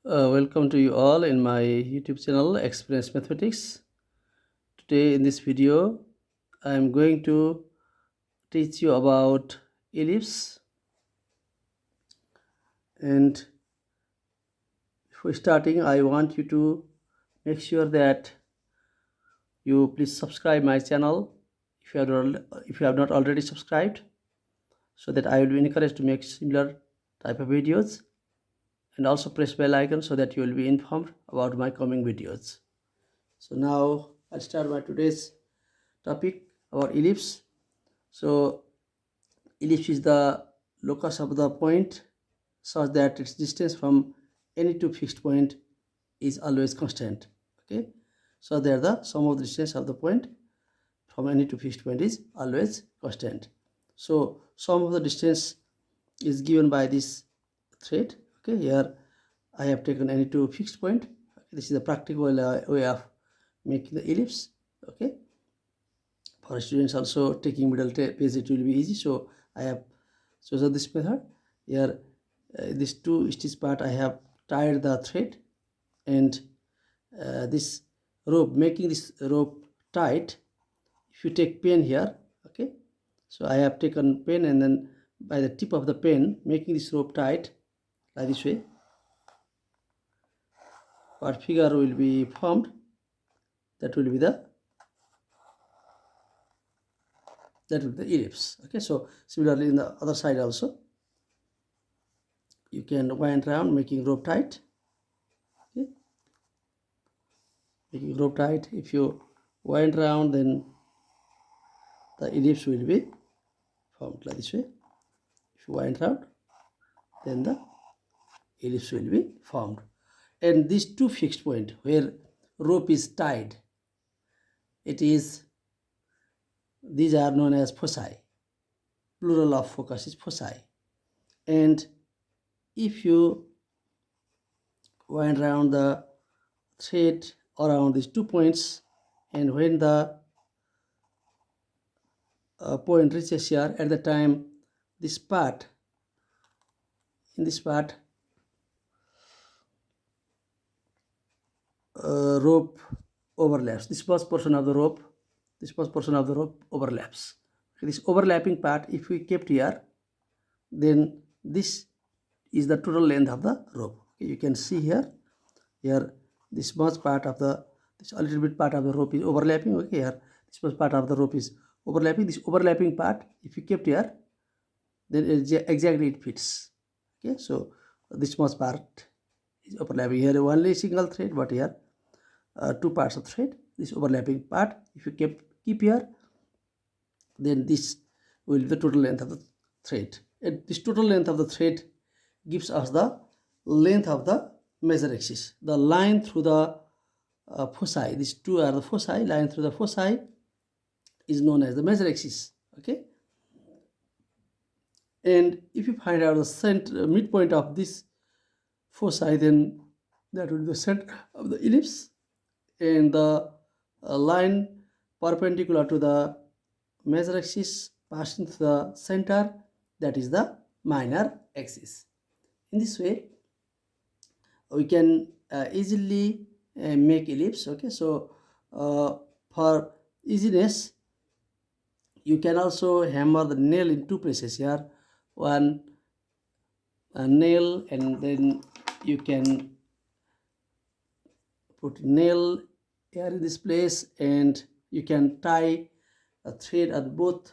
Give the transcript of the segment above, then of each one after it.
Welcome to you all in my YouTube channel Experience Mathematics. Today in this video I am going to teach you about ellipse, and before starting I want you to make sure that you please subscribe my channel if you have not already subscribed, so that I will be encouraged to make similar type of videos, and also press bell icon so that you will be informed about my coming videos. So now I'll start my today's topic about ellipse. So ellipse is the locus of the point such that its distance from any two fixed point is always constant. Okay, so there the sum of the distance of the point from any two fixed point is always constant. So sum of the distance is given by this thread. Okay, here I have taken any two fixed point. This is the practical way of making the ellipse. Okay, for students also taking middle page it will be easy, so I have chosen this method. Here this two stitch part I have tied the thread, and this rope, making this rope tight, if you take pen here. Okay, so I have taken pen, and then by the tip of the pen making this rope tight like this way, what figure will be formed, that will be the ellipse. Okay, so similarly in the other side also you can wind around making rope tight. Okay, making rope tight, if you wind around, then the ellipse will be formed like this way. If you wind around, then the ellipse will be formed. And these two fixed point where rope is tied, these are known as foci. Plural of focus is foci. And if you wind around the thread around these 2 points, and when the point reaches here, at the time this part, in this part rope overlaps. This first portion of the rope overlaps. This overlapping part, if we kept here, then this is the total length of the rope. Okay, you can see here this much part of the, this a little bit part of the rope is overlapping. Okay, here this much part of the rope is overlapping. This overlapping part, if you kept here, then exactly it fits. Okay, so this much part is overlapping. Here only single thread, but here two parts of thread. This overlapping part, if you keep here, then this will be the total length of the thread. And this total length of the thread gives us the length of the measure axis. The line through the foci, these two are the foci, line through the foci is known as the measure axis. Okay, and if you find out the center midpoint of this foci, then that will be the center of the ellipse, and the line perpendicular to the measure axis passing through the center, that is the minor axis. In this way we can easily make ellipse. Okay, so for easiness you can also hammer the nail in two places. Here one nail, and then you can put nail here in this place, and you can tie a thread at both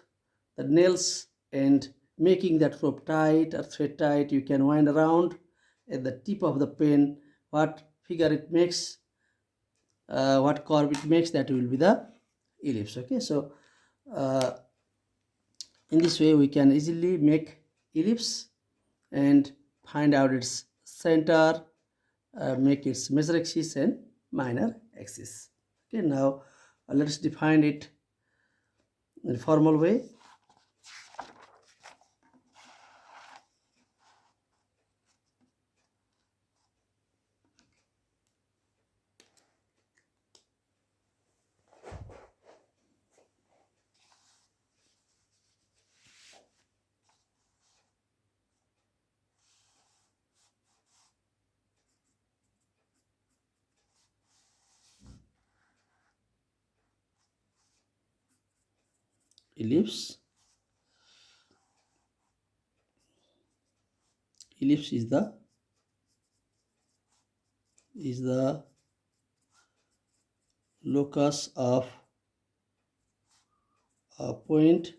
the nails, and making that rope tight or thread tight, you can wind around at the tip of the pen. What figure it makes, what curve it makes, that will be the ellipse. Okay, so in this way we can easily make ellipse and find out its center, make its measure axis and minor axis. Okay, now let's define it in a formal way. ellipse. Ellipse is the locus of a point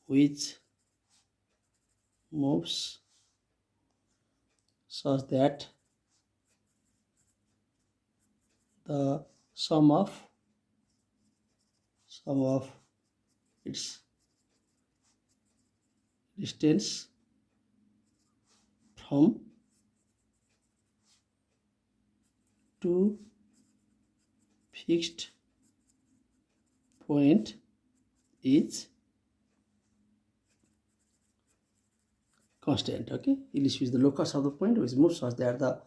which moves such that the sum of its distance from two fixed point is constant. Okay, ellipse is the locus of the point which moves such that the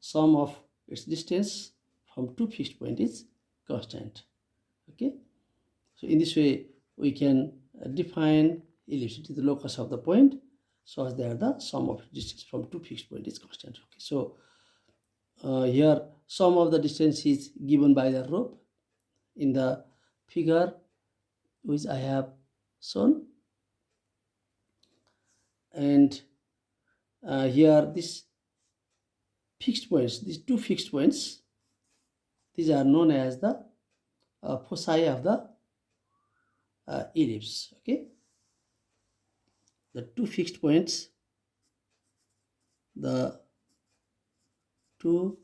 sum of its distance from two fixed point is constant. Okay, so in this way we can define ellipse. It is the locus of the point such that the sum of distance from two fixed point is constant. Okay, so here sum of the distance is given by the rope in the figure which I have shown, and here these fixed points, these two fixed points, these are known as the foci of the ellipse. Okay, the two fixed points, the two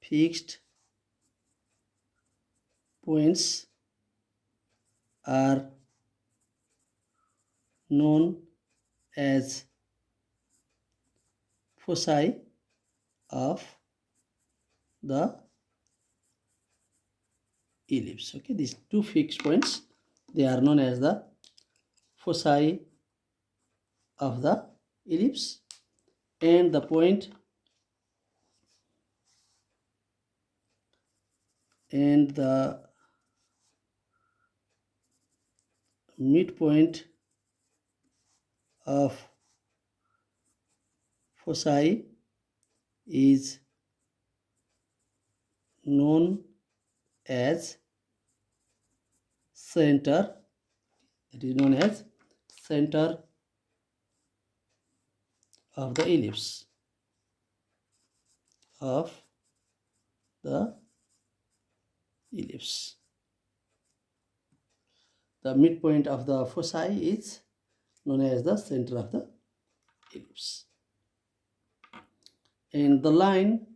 fixed points are known as foci of the ellipse. Okay, these two fixed points, they are known as the foci of the ellipse, and the point and the midpoint of foci is known as center. It is known as center of the ellipse of the ellipse. The midpoint of the foci is known as the center of the ellipse, and the line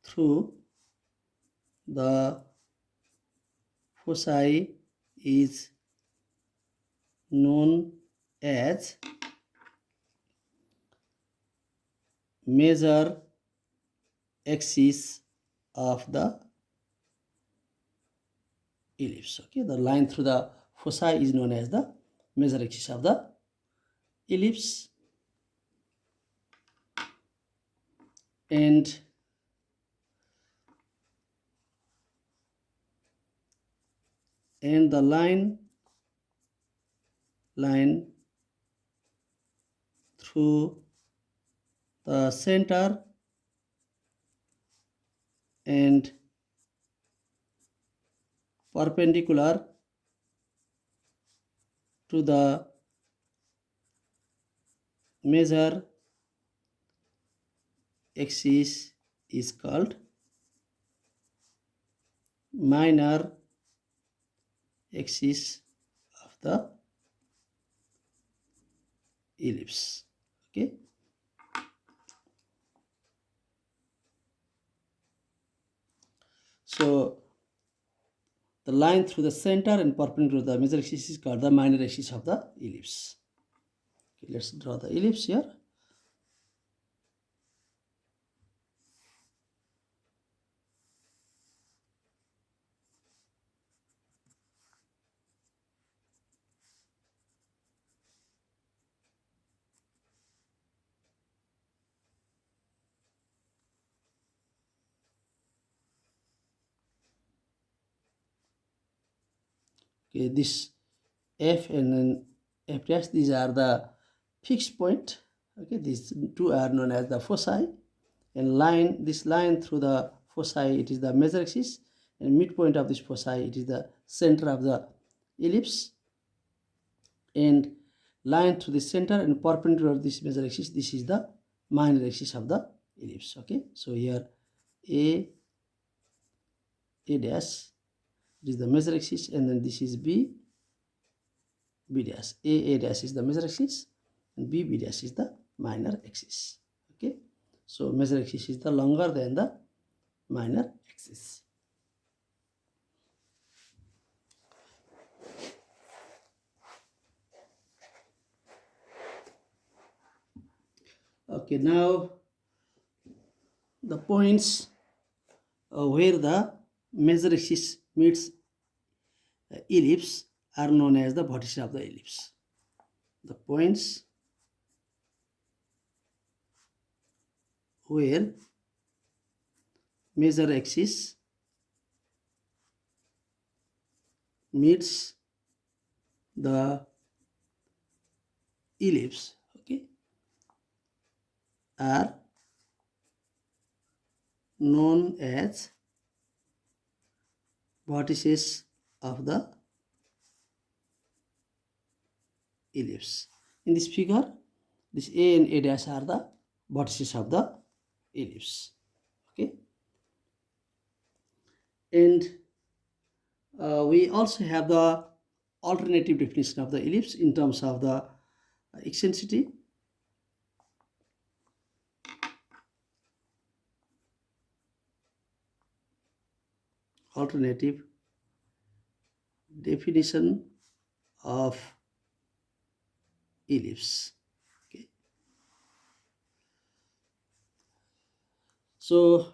through the foci is known as major axis of the ellipse. Okay, the line through the foci is known as the major axis of the ellipse, and the line through the center and perpendicular to the major axis is called minor axis of the ellipse. Okay, so the line through the center and perpendicular to the major axis is called the minor axis of the ellipse. Okay, let's draw the ellipse here. Okay, this F and then f dash, these are the fixed point. Okay, these two are known as the foci, and this line through the foci, it is the major axis, and midpoint of this foci, it is the center of the ellipse, and line through the center and perpendicular this major axis, this is the minor axis of the ellipse. Okay, so here a dash, it is the major axis, and then this is b dash. A dash is the major axis, and b dash is the minor axis. Okay, so major axis is the longer than the minor axis. Okay, now the points where the major axis meets ellipse are known as the vertices of the ellipse. The points where major axis meets the ellipse, okay, are known as vertices of the ellipse. In this figure, this A and A dash are the vertices of the ellipse. Okay, and we also have the alternative definition of the ellipse in terms of the eccentricity. Alternative definition of ellipse. Okay, so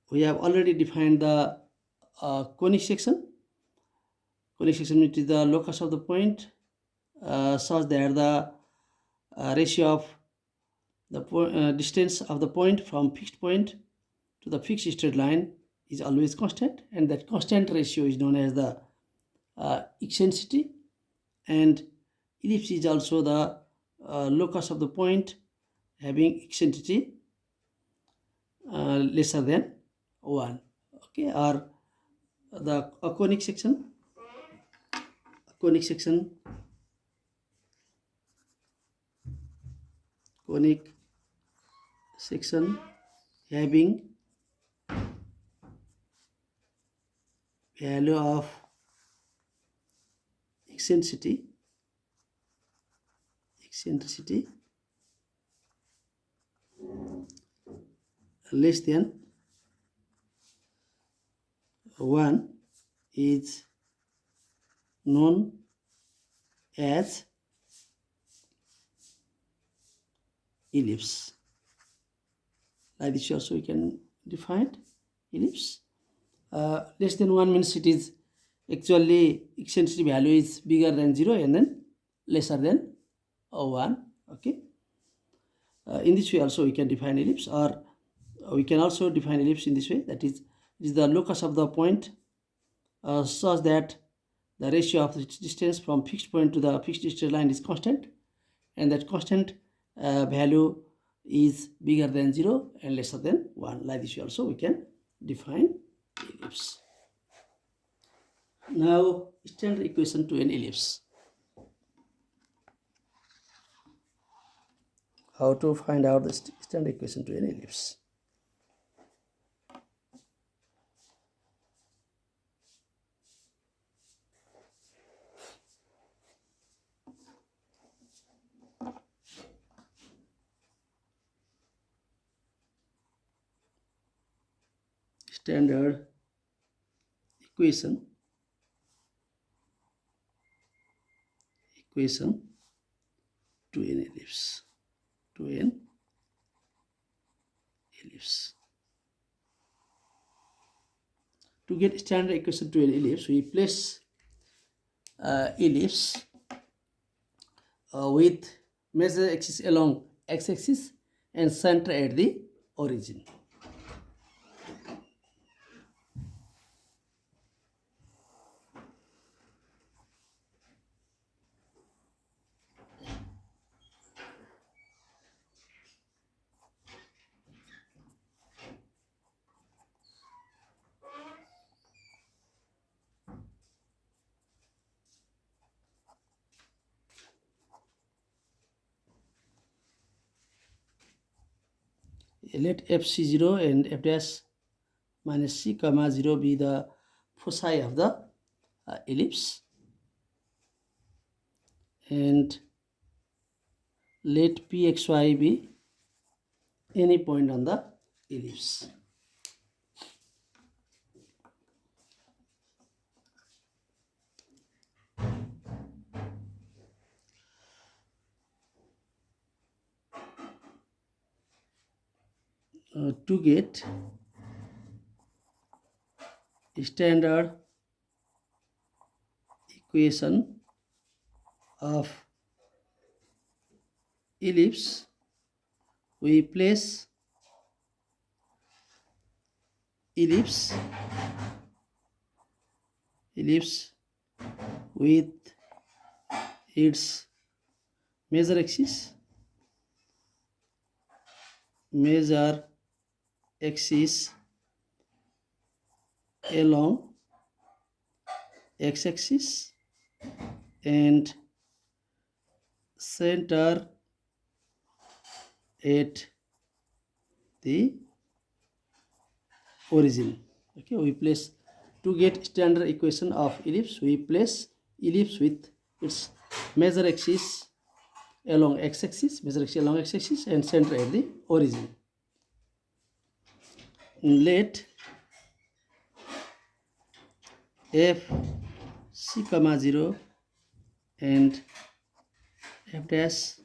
we have already defined the conic section. Conic section, it is the locus of the point such that the ratio of the distance of the point from fixed point to the fixed straight line is always constant, and that constant ratio is known as the eccentricity. And ellipse is also the locus of the point having eccentricity lesser than 1. Okay, or the conic section having value of eccentricity less than 1 is known as ellipse. Like this also we can define ellipse. Less than 1 means it is actually eccentricity value is bigger than 0 and then lesser than 1. Okay, in this way also we can define ellipse, or we can also define ellipse in this way, that is, it is the locus of the point such that the ratio of the distance from fixed point to the fixed straight line is constant, and that constant value is bigger than 0 and lesser than 1. Like this way also we can define ellipse. Now, standard equation to an ellipse. How to find out the standard equation to an ellipse? Standard equation to an ellipse. To get standard equation to an ellipse, we place ellipse with major axis along x-axis and center at the origin. Let fc0 and f dash minus c comma 0 be the foci of the ellipse, and let pxy be any point on the ellipse. To get standard equation of ellipse, we place ellipse with its major axis along x-axis and center at the origin. Okay, we place, to get standard equation of ellipse, we place ellipse with its major axis along x-axis, and center at the origin. Let f c comma 0 and f dash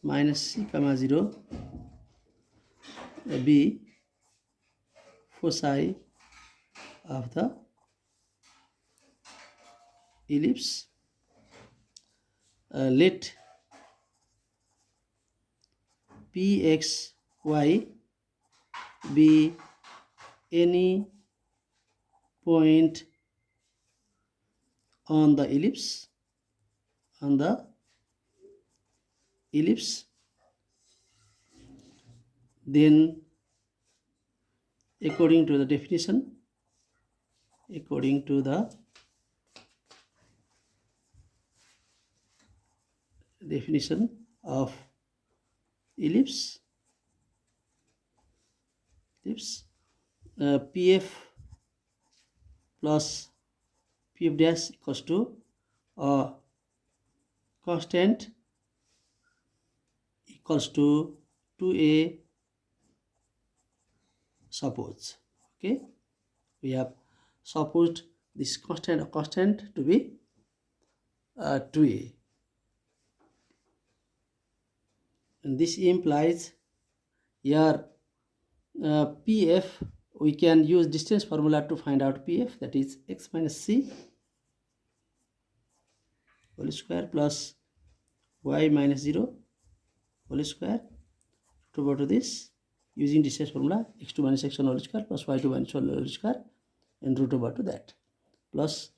minus c comma 0 be foci of the ellipse. Let pxy be any point on the ellipse, then according to the definition of ellipse, pf plus pf dash equals to a constant equals to 2a suppose. Okay, we have supposed this constant to be 2a, and this implies here pf, we can use distance formula to find out pf, that is x minus c whole square plus y minus 0 whole square over to this, using distance formula, x2 minus x1 whole square plus y2 minus y whole square and root over to that, plus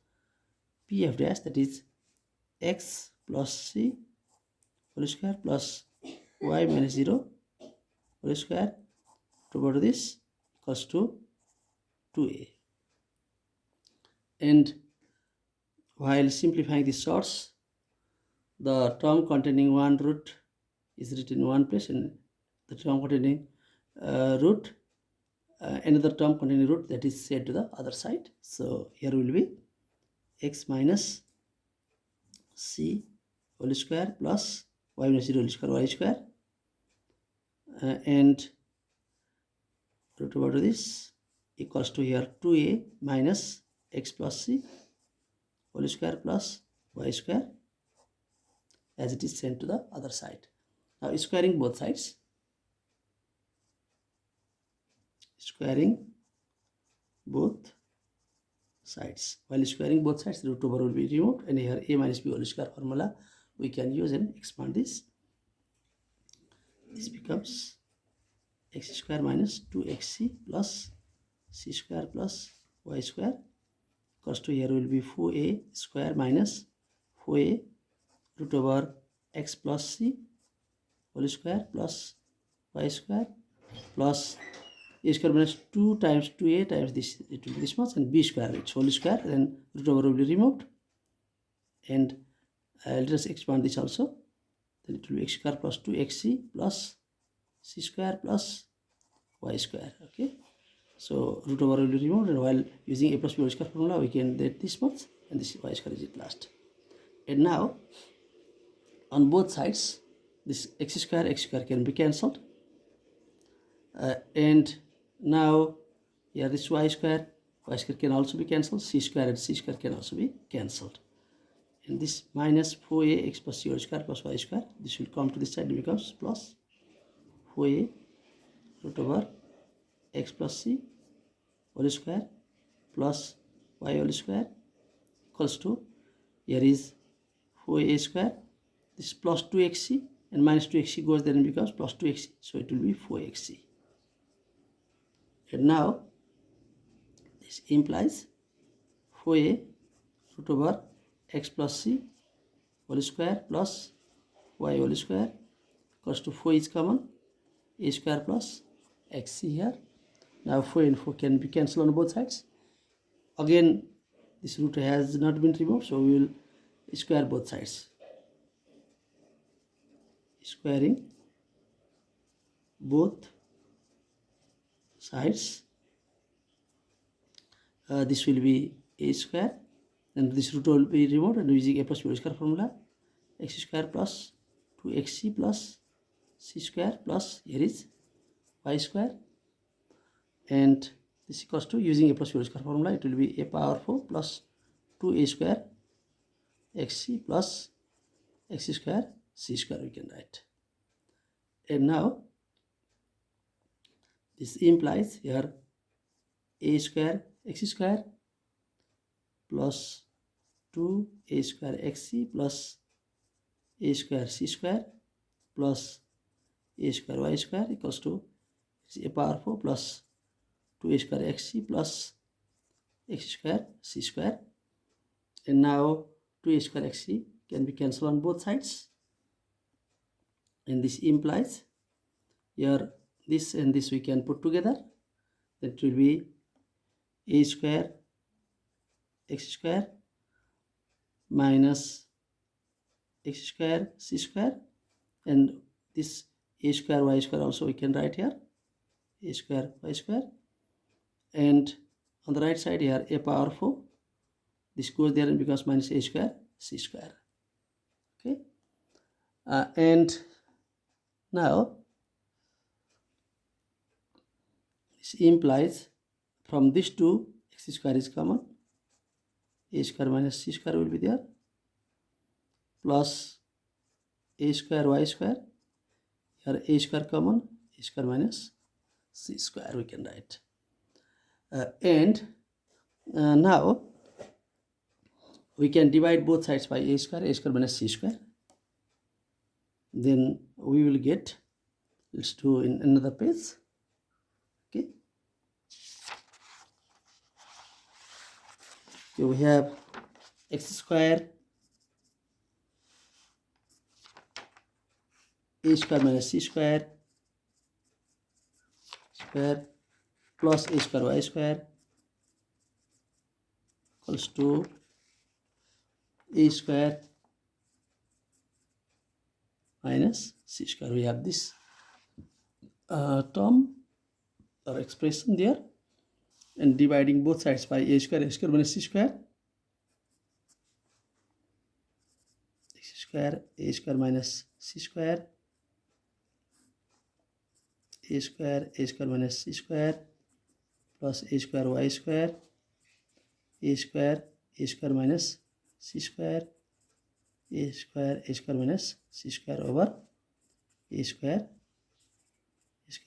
pf dash, that is x plus c whole square plus y minus 0 whole square over to this equals to 2a. And while simplifying the sorts, the term containing one root is written in one place, and the term containing root, another term containing root, that is set to the other side. So here will be x minus c whole square plus y minus 0 whole square y square, and root over to this equals to here 2a minus x plus c whole square plus y square, as it is sent to the other side. Now squaring both sides, while squaring both sides, root over will be removed, and here a minus b whole square formula we can use and expand this. This becomes x square minus 2xc plus c square plus y square equals to, here will be 4a square minus 4a root over x plus c whole square plus y square plus a square minus 2 times 2a times this, it will be this much, and b square, its whole square, then root over will be removed, and let us expand this also, then it will be x square plus 2xc plus c square plus y square. Okay, so root over will be removed, and while using a plus b whole square formula, we can get this much, and this y square is at last. And now on both sides, this x square can be cancelled, and now here this y square can also be cancelled, c square and c square can also be cancelled, and this minus 4ax plus c whole square plus y square, this will come to this side and becomes plus 4a root over x plus c whole square plus y whole square equals to, here is 4a square, this plus 2xc, and minus 2xc goes there and becomes plus 2xc, so it will be 4xc. And now this implies 4a root over x plus c whole square plus y whole square equals to 4 is common, a square plus xc here. Now 4 and 4 can be cancelled on both sides. Again, this root has not been removed, so we will square both sides. Squaring both sides, this will be a square, and this root will be removed, and using a plus b whole square formula, x square plus 2xc plus c square plus, here is y square, and this equals to, using a plus b whole square formula, it will be a power 4 plus 2a square xc plus x square c square, we can write. And now this implies here a square x square plus 2a square xc plus a square c square plus a square y square equals to a power 4 plus 2a square xc plus x square c square. And now 2a square xc can be cancelled on both sides, and this implies here this and this we can put together, that will be a square x square minus x square c square, and this a square y square also we can write here, a square y square, and on the right side here a power 4, this goes there and becomes minus a square c square. Okay, and now this implies from these two x square is common, a square minus c square will be there, plus a square y square, here a square common, a square minus c square we can write. And now we can divide both sides by a square minus c square, then we will get, let's do in another page. Okay, so we have x square a square minus c square plus a square y square equals to a square minus c square. We have this term or expression there, and dividing both sides by a square minus c square, x square a square minus c square, a square minus c square plus a square y square, a square minus c square, a square minus c square over a square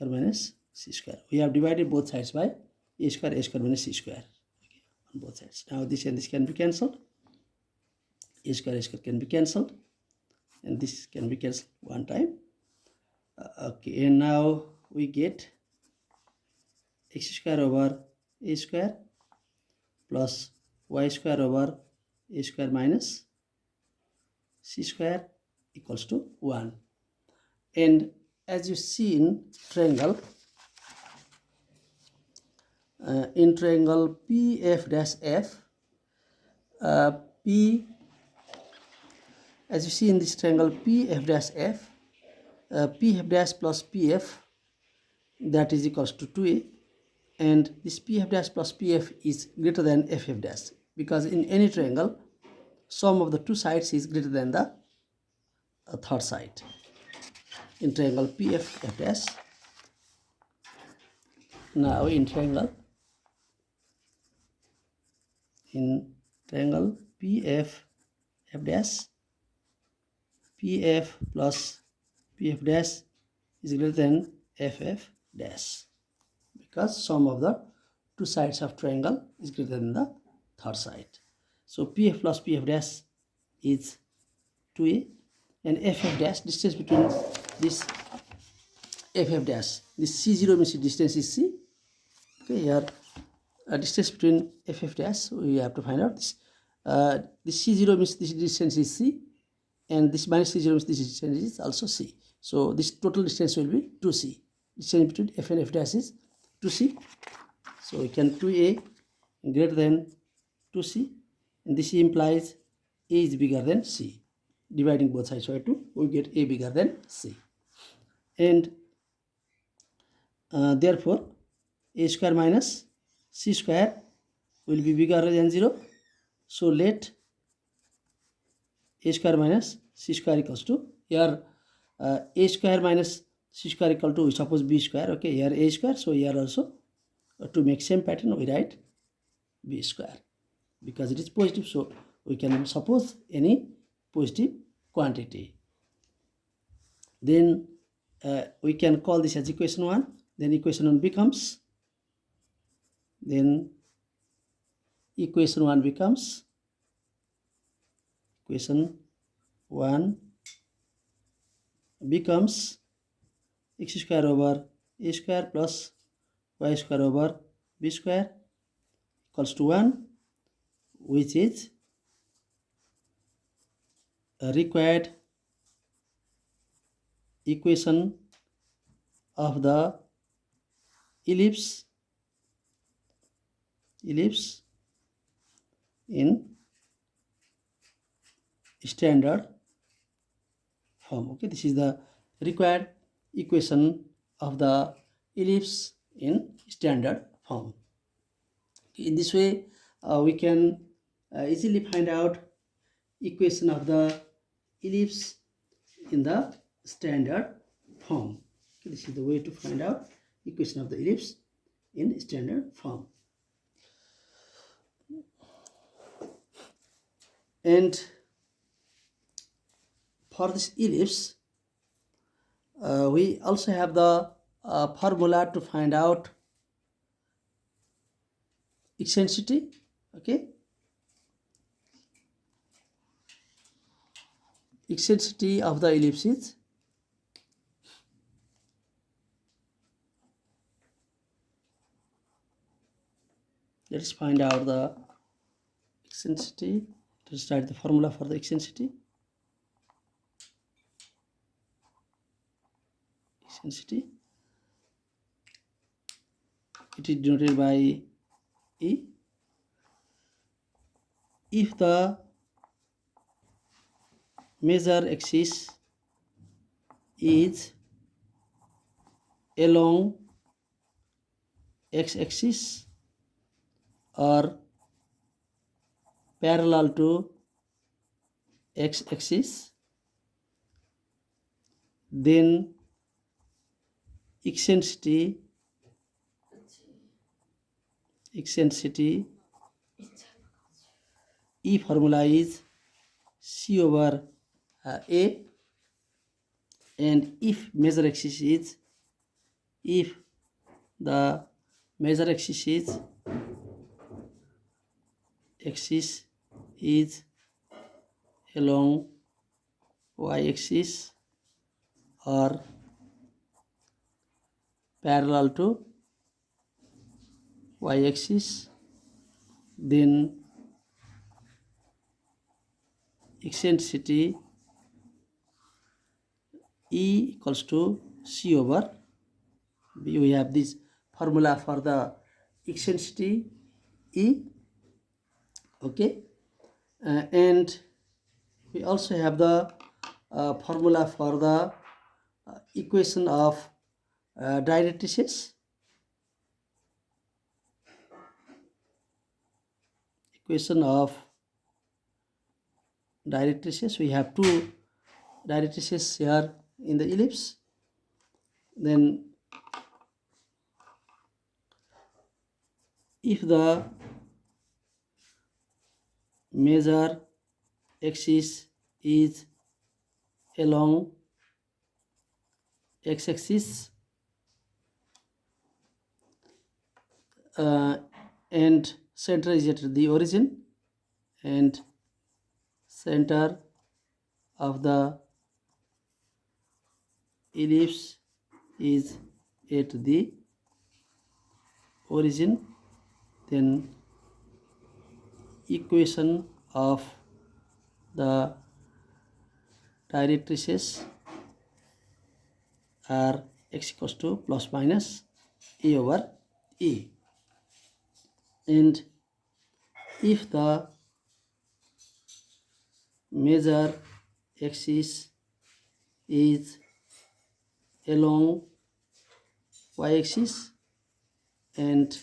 minus c square. We have divided both sides by a square minus c square, okay, on both sides. Now this and this can be cancelled, a square can be cancelled, and this can be cancelled one time. Okay, and now we get x square over a square plus y square over a square minus c square equals to 1. And as you see in triangle, PF dash F, P, as you see in this triangle PF dash F, PF dash plus PF that is equals to 2a, and this pf dash plus pf is greater than ff dash, because in any triangle sum of the two sides is greater than the third side. In triangle pf f dash, now in triangle pf f dash, pf plus pf dash is greater than ff dash, because sum of the two sides of triangle is greater than the third side. So pf plus pf dash is 2a, and ff dash, distance between this ff dash, this c0 means distance is c. Okay, here distance between ff dash, we have to find out this. This c0 means this distance is c, and this minus c0 means this distance is also c. So this total distance will be 2c. Distance between f and f dash is 2c. So we can 2a greater than 2c, and this implies a is bigger than c. Dividing both sides by 2, we get a bigger than c. And therefore a square minus c square will be bigger than 0. So let a square minus c square equals to, here a square minus c square equal to, suppose b square. Okay, here a square, so here also to make same pattern we write b square, because it is positive, so we can suppose any positive quantity. Then we can call this as equation 1. Then equation 1 becomes, equation 1 becomes x square over a square plus y square over b square equals to 1, which is a required equation of the ellipse in standard form. Okay, this is the required equation of the ellipse in standard form. In this way we can easily find out equation of the ellipse in the standard form. Okay, this is the way to find out equation of the ellipse in standard form. And for this ellipse we also have the formula to find out eccentricity. Okay, eccentricity of the ellipse is let's find out the eccentricity. Let's write the formula for the eccentricity. It is denoted by E. If the major axis is along x-axis or parallel to x-axis, then eccentricity E formula is c over a, and if the major axis is along y-axis or parallel to y-axis, then eccentricity E equals to c over b. We have this formula for the eccentricity E. Okay, and we also have the formula for the equation of directrices. Equation of directrices. We have two directrices here in the ellipse. Then if the major axis is along x-axis and center is at the origin, and center of the ellipse is at the origin, then equation of the directrices are x equals to plus minus a over e. And if the major axis is along y-axis and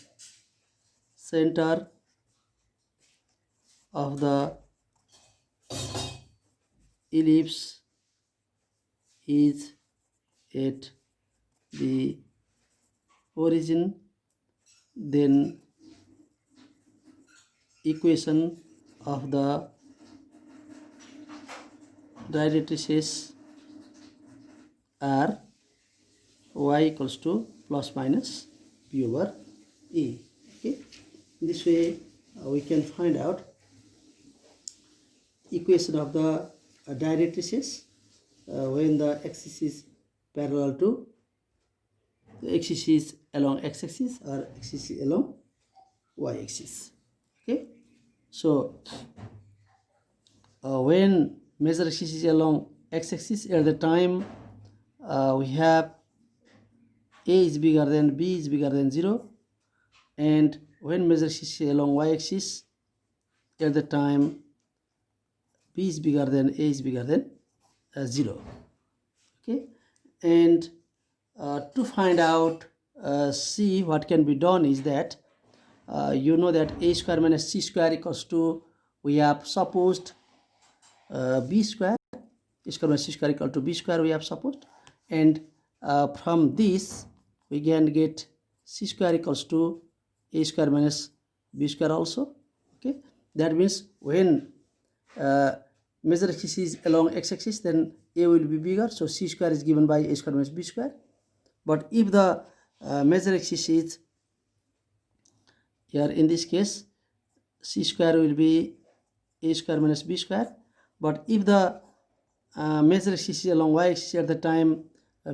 center of the ellipse is at the origin, then equation of the directrices are y equals to plus minus p over e. Okay, this way we can find out equation of the directrices when the axis is parallel to the axis is along x-axis or axis is along y-axis. Okay, so when major axis is along x-axis, at the time we have a is bigger than b is bigger than 0, and when major axis is along y-axis, at the time b is bigger than a is bigger than 0. Okay, and to find out c, what can be done is that you know that a square minus c square equals to, we have supposed b square, a square minus c square equal to b square we have supposed, and from this we can get c square equals to a square minus b square also. Okay, that means when major axis is along x-axis, then a will be bigger, so c square is given by a square minus b square. But if the major axis is here, in this case c square will be a square minus b square, but if the major axis is along y-axis, at the time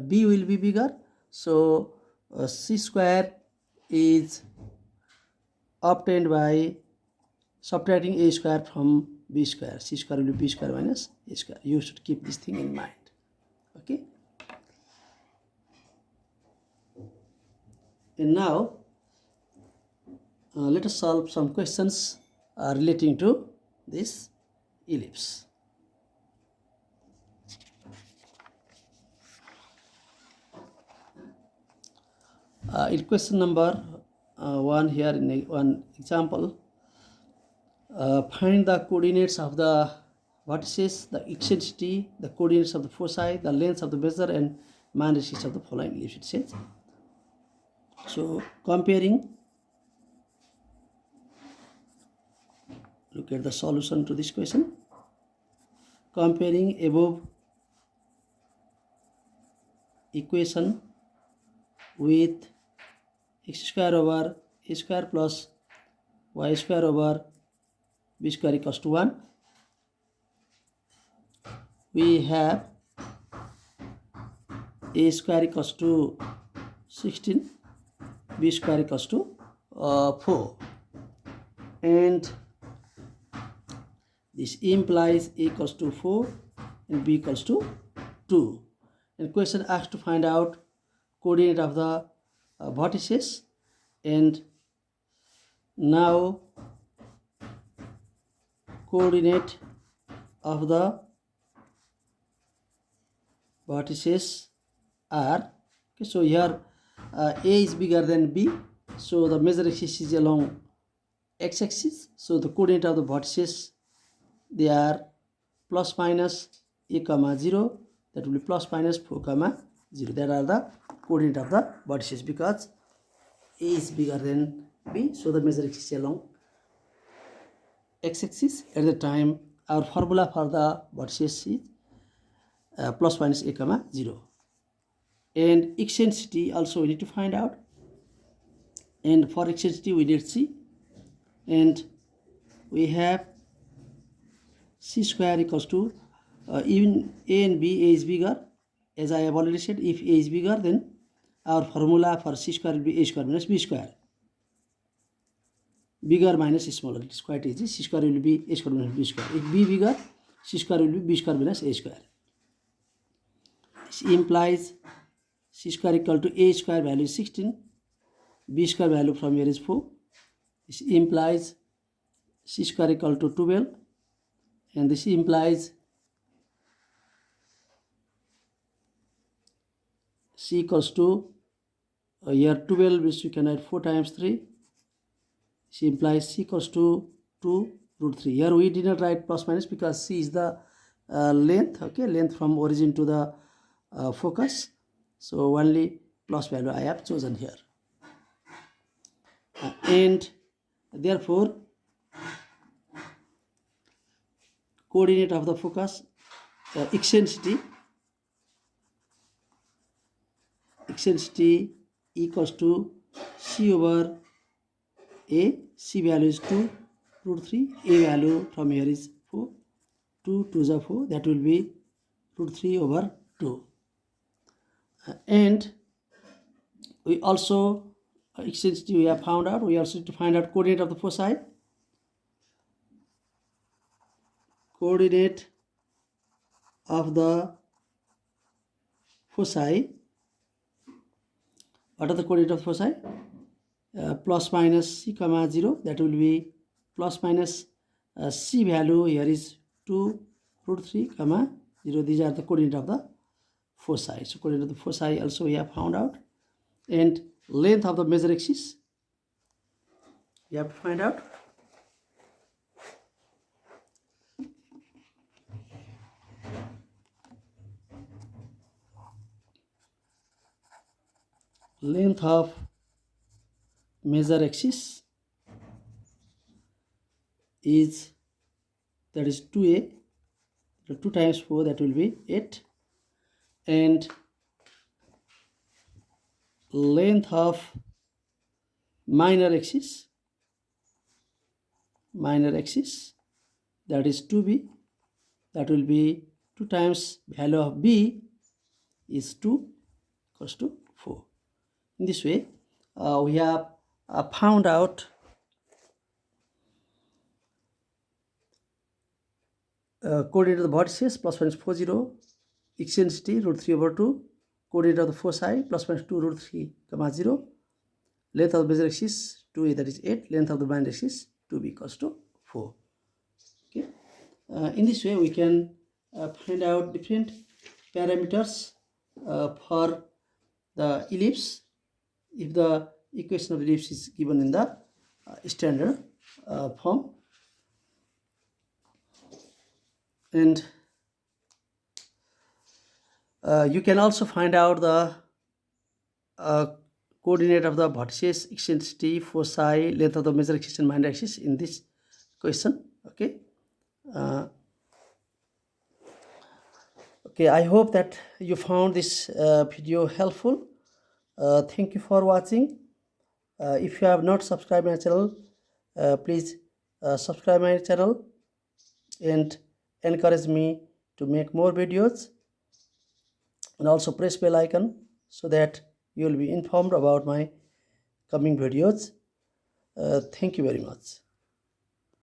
b will be bigger, so c square is obtained by subtracting a square from b square. C square will be b square minus a square. You should keep this thing in mind. Okay, and now let us solve some questions relating to this ellipse. In question number 1, here in one example, find the coordinates of the vertices, the eccentricity, the coordinates of the foci, the length of the measure, and matrices of the following ellipse, it says. So comparing, look at the solution to this question. Comparing above equation with x square over a square plus y square over b square equals to 1, we have a square equals to 16, b square equals to 4, and this implies a equals to 4 and b equals to 2. And question asks to find out coordinate of the vertices, and now coordinate of the vertices are, okay, so here A is bigger than B, so the major axis is along x-axis. So the coordinate of the vertices, they are plus minus a comma 0, that will be plus minus 4 comma 0. That are the coordinate of the vertices, because a is bigger than B, so the major axis is along x-axis. At the time, our formula for the vertices is plus minus a comma 0. And eccentricity also we need to find out, and for eccentricity we need C, and we have C square equals to even A and B, A is bigger. As I have already said, if A is bigger, then our formula for C square will be A square minus B square. Bigger minus smaller, it is quite easy. C square will be A square minus B square. If B bigger, C square will be B square minus A square. This implies C square equal to A square value is 16, B square value from here is 4. This implies C square equal to 12, and this implies C equals to here 12, which you can write 4 times 3. This implies C equals to 2 root 3. Here we did not write plus minus because C is the length, okay, length from origin to the focus. So only plus value I have chosen here. And therefore, coordinate of the focus, eccentricity equals to C over A. C value is 2 root 3. A value from here is 4. 2 to the 4, that will be root 3 over 2. And we also, eccentricity we have found out. We also need to find out coordinate of the foci. Coordinate of the foci. What are the coordinate of the foci? Plus minus C comma 0, that will be plus minus C value here is 2 root 3 comma 0. These are the coordinate of the foci. So coordinate of the foci also we have found out. And length of the major axis you have to find out. Length of major axis is, that is 2a, 2 times 4, that will be 8, and length of minor axis, that is 2b, that will be 2 times value of b is 2 equals to 4. In this way, we have found out coordinate of the vertices plus minus 4 0, eccentricity root 3 over 2, coordinate of the foci plus minus 2 root 3 comma 0, length of the major axis 2a, that is 8, length of the minor axis 2b equals to 4. Okay, in this way we can find out different parameters for the ellipse if the equation of the ellipse is given in the standard form. And you can also find out the coordinate of the vertices, eccentricity, foci, length of the major axis and minor axis in this question. Okay. Okay, I hope that you found this video helpful. Thank you for watching. If you have not subscribed my channel, please subscribe my channel and encourage me to make more videos, and also press bell icon so that you will be informed about my coming videos. Thank you very much.